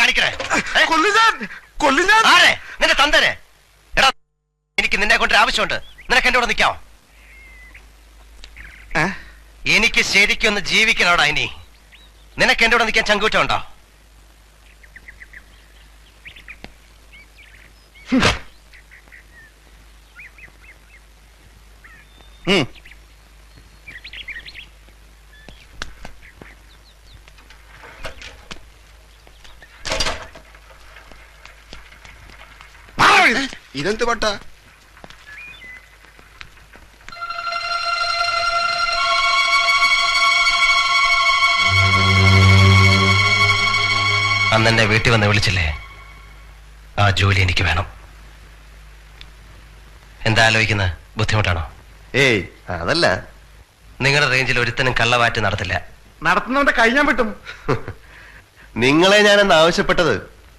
കാണിക്കണേ? നിന്റെ തന്തനെ? എടാ, എനിക്ക് നിന്നെ കൊണ്ട് ആവശ്യമുണ്ട്. നിനക്ക് എന്റെ കൂടെ നിൽക്കാവോ? എനിക്ക് ശരിക്കൊന്ന് ജീവിക്കണോടാ. ഇനി നിനക്ക് എന്റെ കൂടെ നിൽക്കാൻ ചങ്കൂറ്റമുണ്ടോ? ഇതെന്ത് പട്ട? അന്നെന്നെ വീട്ടിൽ വന്ന് വിളിച്ചില്ലേ? ആ ജോലി എനിക്ക് വേണം. എന്താ ആലോചിക്കുന്നത്? ബുദ്ധിമുട്ടാണോ? ഏയ്, അതല്ല. നിങ്ങളുടെ റേഞ്ചിൽ ഒരുത്തനും കള്ളവാറ്റ് നടത്തില്ല. നടത്തുന്നവന്റെ കൈ ഞാൻ വിട്ടും. നിങ്ങളെ ഞാനെന്ന് ആവശ്യപ്പെട്ടത്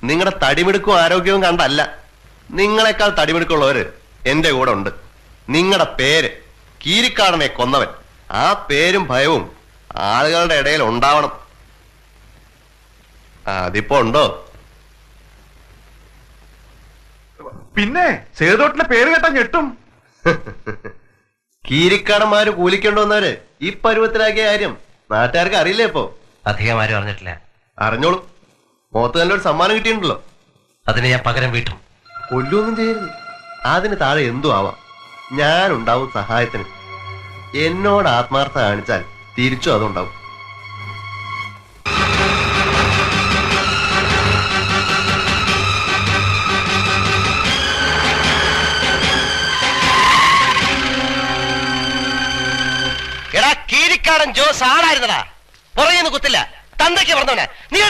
നിങ്ങളുടെ തടിമിടുക്കും ആരോഗ്യവും കണ്ടല്ല. നിങ്ങളെക്കാൾ തടിമിടുക്കുള്ളവര് എന്റെ കൂടെ ഉണ്ട്. നിങ്ങളുടെ പേര് കീരിക്കാടനെ കൊന്നവൻ. ആ പേരും ഭയവും ആളുകളുടെ ഇടയിൽ ഉണ്ടാവണം. അതിപ്പോ ഉണ്ടോ? പിന്നെ സേതോട്ടിന്റെ പേര് കേട്ടാ ഞെട്ടും. കീരിക്കാടന്മാര് കൂലിക്കൊണ്ടുവന്നവര് ഈ പരുവത്തിലാക്കിയ കാര്യം നാട്ടുകാർക്ക് അറിയില്ലേ? ഇപ്പോ അധികം ആരും അറിഞ്ഞിട്ടില്ല. അറിഞ്ഞോളൂ. മുഖത്ത് നല്ലൊരു സമ്മാനം കിട്ടിയിട്ടുണ്ടല്ലോ. അതിന് ഞാൻ പകരം വീട്ടും. കൊല്ലൊന്നും ചെയ്യരുത്. അതിന് താഴെ എന്തു ആവാം. ഞാനുണ്ടാവും സഹായത്തിന്. എന്നോട് ആത്മാർത്ഥ കാണിച്ചാൽ തിരിച്ചു അതുണ്ടാവും. എടാ, കീരിക്കാടൻ ജോസ് ആളായിരുന്നടാ. പുറകെന്ന് കുത്തില്ല. തന്തയ്ക്ക് പറഞ്ഞവനെ നീ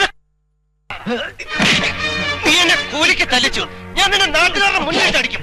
എന്നെ കൂലിക്ക് തല്ലിച്ചു. ഞാൻ നിന്നെ നാട്ടുകാരുടെ മുന്നിട്ട് അടിക്കും.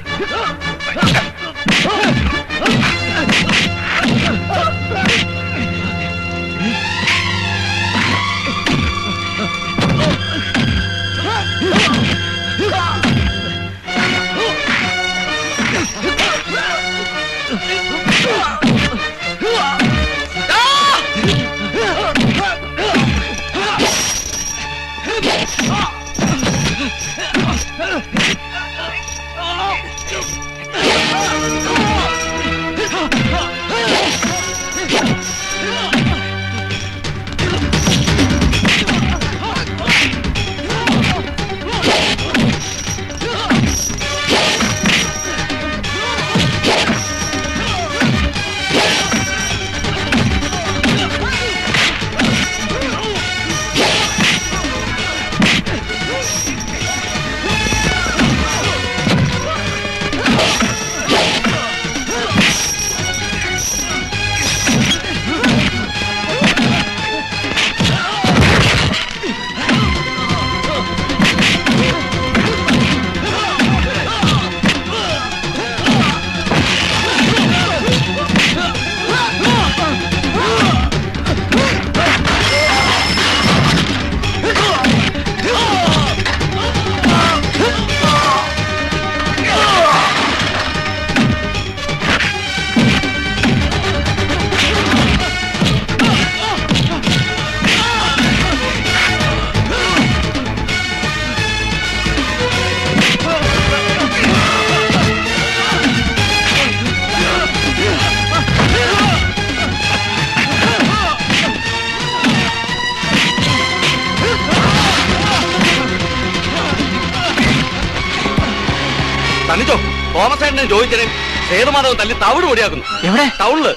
തന്നിച്ചോ തോമസ് ഏട്ടനെ ചോദിച്ചേ സേതുമാധവൻ തല്ലി തവിട് പൊടിയാക്കുന്നു. എവിടെ? ടൗണില്.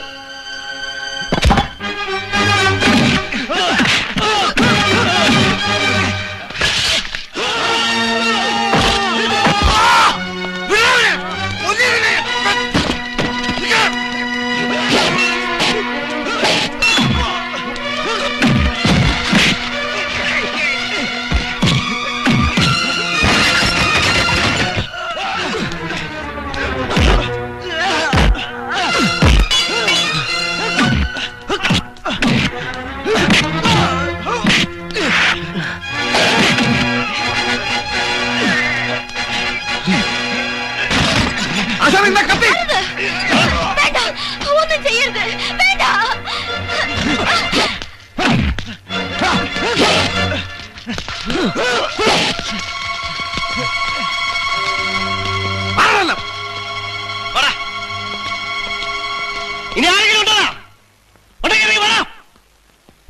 ഇനി ആരെങ്കിലും ഉണ്ടോ?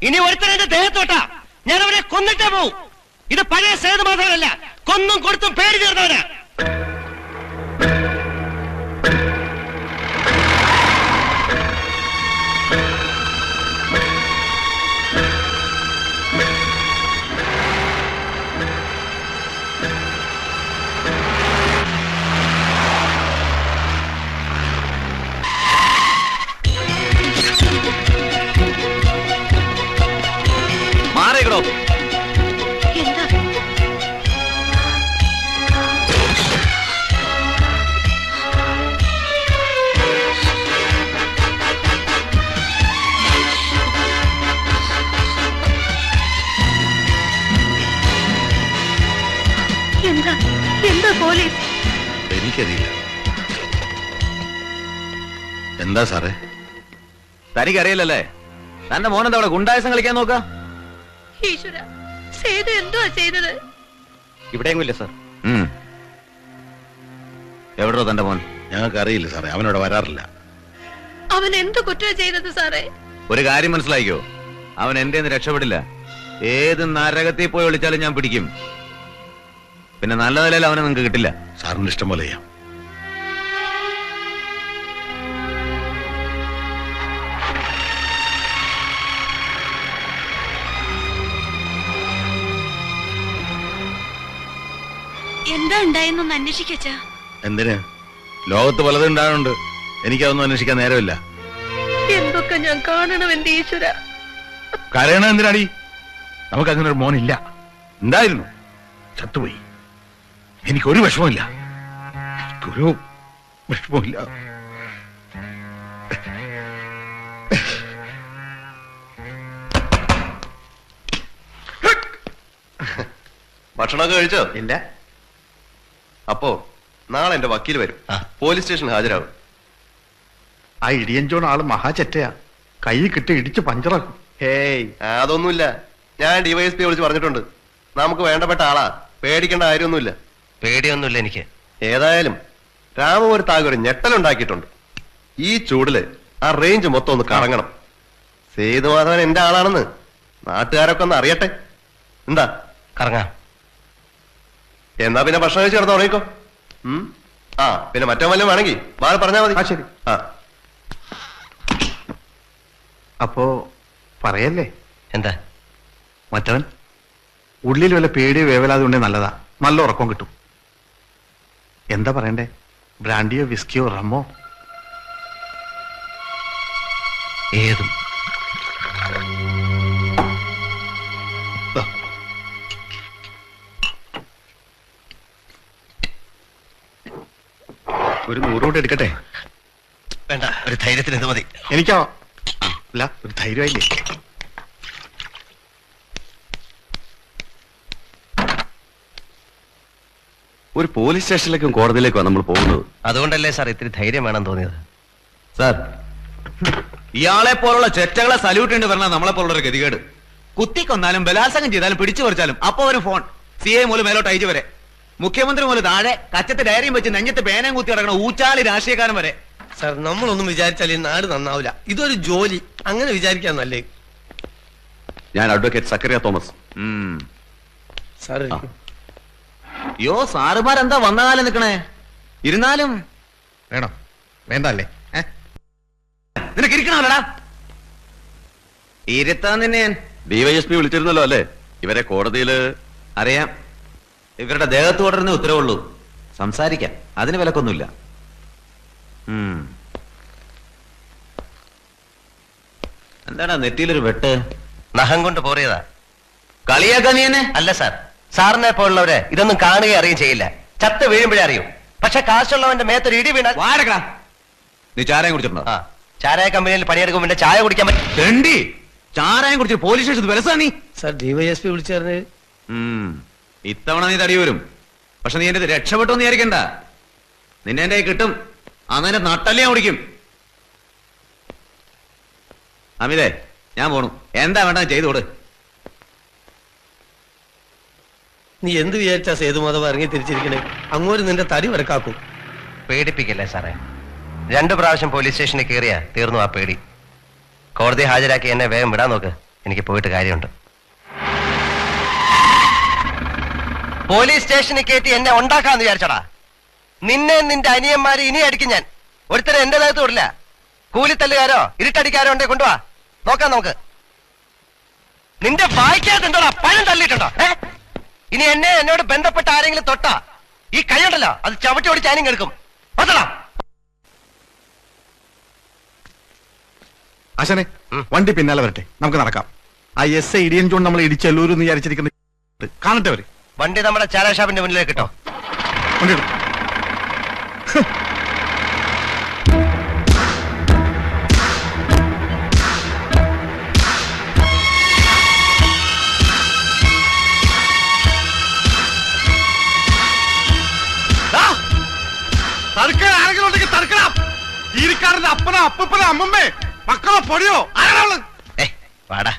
ഇനി ഒരുത്തനെ ദേഹത്തോട്ടാ ഞാൻ അവനെ കൊന്നിട്ടേ പോവും. ഇത് പഴയ സേതുമാധവനല്ല, കൊന്നും കൊടുത്തും പേര് തീർന്നവനാ. മാറിക്കടോ. എന്താ പോലീസ്? എനിക്കറിയില്ല. എന്താ സാറേ? തനിക്കറിയില്ലല്ലേ? തന്റെ മോനെന്താ അവിടെ ഗുണ്ടായസം കളിക്കാൻ നോക്ക? ഈശ്വര, സേതു എന്തുവാ ചെയ്തത്? ഇവിടെയെങ്കില്ല സാർ. എവിടോ തന്റെ മോൻ? ഞങ്ങൾക്ക് അറിയില്ല സാറേ, അവനോട് വരാറില്ല. അവൻ എന്ത് കുറ്റം ചെയ്തത് സാറേ? ഒരു കാര്യം മനസ്സിലാക്കിയോ, അവൻ എന്റെ രക്ഷപ്പെടില്ല. ഏത് നരകത്തിൽ പോയി വിളിച്ചാലും ഞാൻ പിടിക്കും. പിന്നെ നല്ല നിലയിൽ അവനെ നിങ്ങൾക്ക് കിട്ടില്ല. സാറിന് ഇഷ്ടം പോലെ ചെയ്യാം. എന്താ ഉണ്ടായെന്നൊന്ന് അന്വേഷിക്കച്ചാ. എന്തിന്? ലോകത്ത് പലതും ഉണ്ടാകുന്നുണ്ട്. എനിക്കതൊന്നും അന്വേഷിക്കാൻ നേരമില്ല. എന്തൊക്കെ ഞാൻ കാണണം എന്റെ ഈശ്വര. കരയണം എന്തിനാടി? നമുക്ക് അങ്ങനെ ഒരു മോനില്ല. ഉണ്ടായിരുന്നു, ചത്തുപോയി. എനിക്കൊരു വിഷമമില്ല, എനിക്കൊരു വിഷമമില്ല. ഭക്ഷണമൊക്കെ കഴിച്ചോ? ഇല്ല. അപ്പോ നാളെ എന്റെ വക്കീൽ വരും, പോലീസ് സ്റ്റേഷൻ ഹാജരാകും. ആ ഇടിയൻ ജോൺ ആള് മഹാചെറ്റയാ, കൈ കിട്ടി ഇടിച്ച് പഞ്ചറാക്കും. ഹേയ്, അതൊന്നുമില്ല. ഞാൻ ഡിവൈഎസ്പി വിളിച്ച് പറഞ്ഞിട്ടുണ്ട്. നമുക്ക് വേണ്ടപ്പെട്ട ആളാ, പേടിക്കേണ്ട കാര്യമൊന്നുമില്ല. പേടിയൊന്നുമില്ല എനിക്ക്. ഏതായാലും രാമപുരത്താകെ ഒരു ഞെട്ടലുണ്ടാക്കിയിട്ടുണ്ട്. ഈ ചൂടില് ആ റേഞ്ച് മൊത്തം ഒന്ന് കറങ്ങണം. സേതുമാധവൻ എന്റെ ആളാണെന്ന് നാട്ടുകാരൊക്കെ ഒന്ന് അറിയട്ടെ. എന്താ? കറങ്ങാം. എന്നാ പിന്നെ ഭക്ഷണം കഴിച്ച് കിടന്ന് ഉറങ്ങിക്കോ. ആ പിന്നെ മറ്റോ വല്ലതും വേണമെങ്കിൽ ബാൽ പറഞ്ഞാൽ മതി. ശരി. ആ അപ്പോ പറയല്ലേ? എന്താ? മറ്റവൻ ഉള്ളിൽ വല്ല പേടിയോ വേവലാതെ ഉണ്ടേ നല്ലതാ, നല്ല ഉറക്കം കിട്ടും. എന്താ പറയണ്ടേ? ബ്രാൻഡിയോ വിസ്കിയോ റമ്മോ? ഏതും. ഒരു 100 കൂടെ എടുക്കട്ടെ? വേണ്ട, ഒരു ധൈര്യത്തിന് ഇത് മതി. എനിക്കോ? അല്ല, ഒരു ധൈര്യമായില്ലേ? ഒരു പോലീസ് സ്റ്റേഷനിലേക്കും കോടതിയിലേക്കും നമ്മൾ പോകുന്നത്. അതുകൊണ്ടല്ലേ സാർ ഇത്തിരി ധൈര്യം വേണം തോന്നിയത്. സാർ, ഇയാളെ പോലുള്ള ചെറ്റകളെ സല്യൂട്ട് ചെയ്യേണ്ടി വരണം നമ്മളെ പോലുള്ള ഒരു ഗതികേട്. കുത്തിക്കൊന്നാലും ബലാത്സംഗം ചെയ്താലും പിടിച്ചു പറിച്ചാലും അപ്പൊ ഒരു ഫോൺ. CA മൂലം മേലോട്ട് അയച്ചു വരെ, മുഖ്യമന്ത്രി മൂലം താഴെ കച്ചത്ത് ഡയറിയും വെച്ച് നെഞ്ഞത്ത് പേനയും കുത്തി കിടക്കണ ഊച്ചാളി രാഷ്ട്രീയക്കാരൻ വരെ. സാർ, നമ്മളൊന്നും വിചാരിച്ചാൽ ഈ നാട് നന്നാവില്ല. ഇതൊരു ജോലി, അങ്ങനെ വിചാരിക്കാൻ നല്ലേ. ഞാൻ അഡ്വക്കേറ്റ് സക്കറിയ തോമസ്. സാർ, യോ സാറുമാരെന്താ വന്ന കാലം നിക്കണേ? ഇരുന്നാലും വേണോ? വേണ്ടല്ലേ? നിനക്ക് ഇരിക്കണമല്ലടാ. ഇരുത്താൻ നിന്നെ ഞാൻ. DYSP വിളിച്ചിരുന്നല്ലോ അല്ലേ? ഇവരെ കോടതിയില്. അറിയാം, ഇവരുടെ ദേഹത്ത് തുടരുന്ന ഉത്തരവുള്ളൂ. സംസാരിക്കാം, അതിന് വിലക്കൊന്നുമില്ല. എന്താടാ നെറ്റിയിലൊരു വെട്ട്? നഖം കൊണ്ട് പോറിയതാ. കളിയാക്കാ നീ എന്നെ? അല്ല സാർ, സാറിനെ പോലുള്ളവരെ ഇതൊന്നും കാണുകയും അറിയുകയും ചെയ്യില്ല. ചത്ത് വീഴുമ്പോഴേ അറിയും. പക്ഷെ കാശുള്ളവന്റെ മേത്തൊരു ഇടി വീണാൽ. വാരക്കടാ. നീ ചാരായം കുടിച്ചിട്ടുണ്ടോ? ആ, ചാരായ കമ്പനിയിൽ പണിയെടുക്കും, പിന്നെ ചായ കുടിക്കാൻ പറ്റും. തെണ്ടി, ചാരായം കുടിച്ച് പോലീസ് സ്റ്റേഷൻ വിലസാ നീ. Sir, DYSP വിളിച്ചറിഞ്ഞ്. ഇത്തവണ നീ തടി വരും. പക്ഷെ നീ എന്റെ രക്ഷപ്പെട്ടു എന്ന് വിചാരിക്കണ്ട. നിന്നെ എന്റെ കയ്യിൽ കിട്ടും. അന്ന് എന്റെ നട്ടല്ലേ ഓടിക്കും. അമിതേ, ഞാൻ പോണു. എന്താ വേണ്ട ചെയ്തോട്. നീ എന്ത് വിചാരിച്ചാ സേതുമാധവ ഇറങ്ങി തിരിച്ചിരിക്കണേ? അങ്ങോട്ട് നിന്റെ തടി വരക്കാക്കും. പേടിപ്പിക്കല്ലേ സാറേ. 2 പ്രാവശ്യം പോലീസ് സ്റ്റേഷനിൽ കയറിയാ തീർന്നു ആ പേടി. കോടതി ഹാജരാക്കി എന്നെ വേഗം വിടാൻ നോക്ക്. എനിക്ക് പോയിട്ട് കാര്യമുണ്ട്. പോലീസ് സ്റ്റേഷനിൽ കയറ്റി എന്നെ ഉണ്ടാക്കാന്ന് വിചാരിച്ചടാ. നിന്നെ നിന്റെ അനിയന്മാര് ഇനി അടിക്കും ഞാൻ. ഒരുത്തരം എന്റെ ദേഹത്ത് വിടില്ല. കൂലിത്തല്ലുകാരോ ഇരുട്ടടിക്കാരോ ഉണ്ടെ കൊണ്ടുവാ, നോക്കാം നമുക്ക്. നിന്റെ വായിക്കാത്തുണ്ടോടാ പഴം തള്ളിയിട്ടുണ്ടോ? ഇനി എന്നോട് ബന്ധപ്പെട്ട ആരെങ്കിലും തൊട്ടാ ഈ കൈയുണ്ടല്ലോ അത് ചവിട്ടി ഓടിച്ച് ആരും കേൾക്കും. ആശാനെ, വണ്ടി പിന്നാലെ വരട്ടെ, നമുക്ക് നടക്കാം. ആ എസ് ഇടിയൻ ജോൺ നമ്മൾ ഇടിച്ചല്ലൂരെന്ന് വിചാരിച്ചിരിക്കുന്നത് കാണട്ടെ അവര്. വണ്ടി നമ്മുടെ ചാരാ ഷാപ്പിന്റെ മുന്നിലേക്ക് കിട്ടോ. വണ്ടി എടുക്കും. ആരെങ്കിലും ഉണ്ടെങ്കിൽ തടുക്കണം. ഈരിക്കാരന്റെ അപ്പനോ അപ്പനോ അമ്മമ്മേ മക്കളോ പൊടിയോ ആരാള് വാടാ.